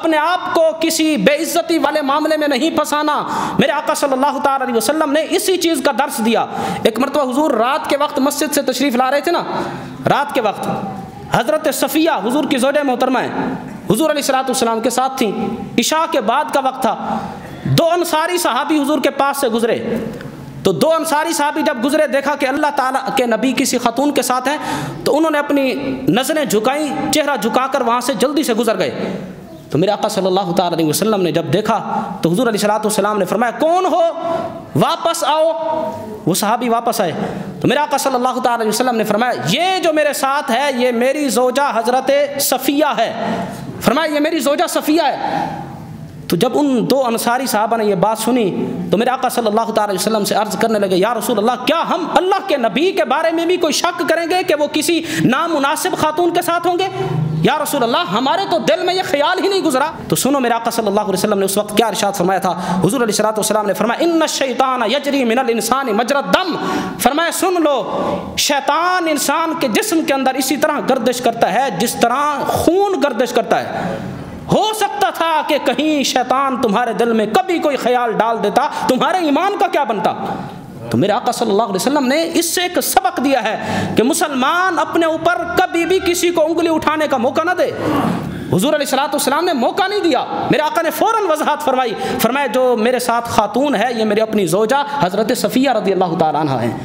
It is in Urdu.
اپنے آپ کو کسی بے عزتی والے معاملے میں نہیں پھنسانا۔ میرے آقا صلی اللہ تعالیٰ علیہ وسلم نے اسی چیز کا درس دیا۔ ایک مرتبہ حضور رات کے وقت مسجد سے تشریف لا رہے تھے نا، رات کے وقت حضرت صفیہ حضور کی زوجہ محترمہ ہیں، حضور علیہ السلام کے ساتھ تھیں، عشاء کے بعد کا وقت تھا۔ دو انصاری صحابی حضور کے پاس سے گزرے، تو دو انصاری صحابی جب گزرے دیکھا کہ اللہ تعالیٰ کے نبی کسی خاتون کے ساتھ ہیں، تو انہوں نے اپنی نظریں جھکائیں، چہرہ جھکا کر وہاں سے جلدی سے گزر گئے۔ تو میرے آقا صلی اللہ تعالیٰ علیہ وسلم نے جب دیکھا تو حضور علیہ السلام نے فرمایا کون ہو، واپس آؤ۔ وہ صحابی واپس آئے تو میرے آقا صلی اللہ تعالیٰ علیہ وسلم نے فرمایا یہ جو میرے ساتھ ہے یہ میری زوجہ حضرت صفیہ ہے۔ فرمایا یہ میری زوجہ صفیہ ہے۔ تو جب ان دو انصاری صحابہ نے یہ بات سنی تو میرے آقا صلی اللہ تعالیٰ علیہ وسلم سے عرض کرنے لگے یا رسول اللہ کیا ہم اللہ کے نبی کے بارے میں بھی کوئی شک کریں گے کہ وہ کسی نامناسب خاتون کے ساتھ ہوں گے؟ یا رسول اللہ ہمارے تو دل میں یہ خیال ہی نہیں گزرا۔ تو سنو میرے آقا صلی اللہ علیہ وسلم نے اس وقت کیا ارشاد فرمایا تھا۔ حضور علیہ السلام نے فرمایا ان الشیطان یجری من الانسان مجرى الدم، فرمایا سن لو شیطان انسان کے جسم کے اندر اسی طرح گردش کرتا ہے جس طرح خون گردش کرتا ہے۔ ہو سکتا تھا کہ کہیں شیطان تمہارے دل میں کبھی کوئی خیال ڈال دیتا، تمہارے ایمان کا کیا بنتا؟ تو میرے آقا صلی اللہ علیہ وسلم نے اس سے ایک سبق دیا ہے کہ مسلمان اپنے اوپر کبھی بھی کسی کو انگلی اٹھانے کا موقع نہ دے۔ حضور علیہ السلام نے موقع نہیں دیا، میرے آقا نے فوراً وضاحت فرمائی، فرمایا جو میرے ساتھ خاتون ہے یہ میری اپنی زوجہ حضرت صفیہ رضی اللہ تعالیٰ عنہ ہیں۔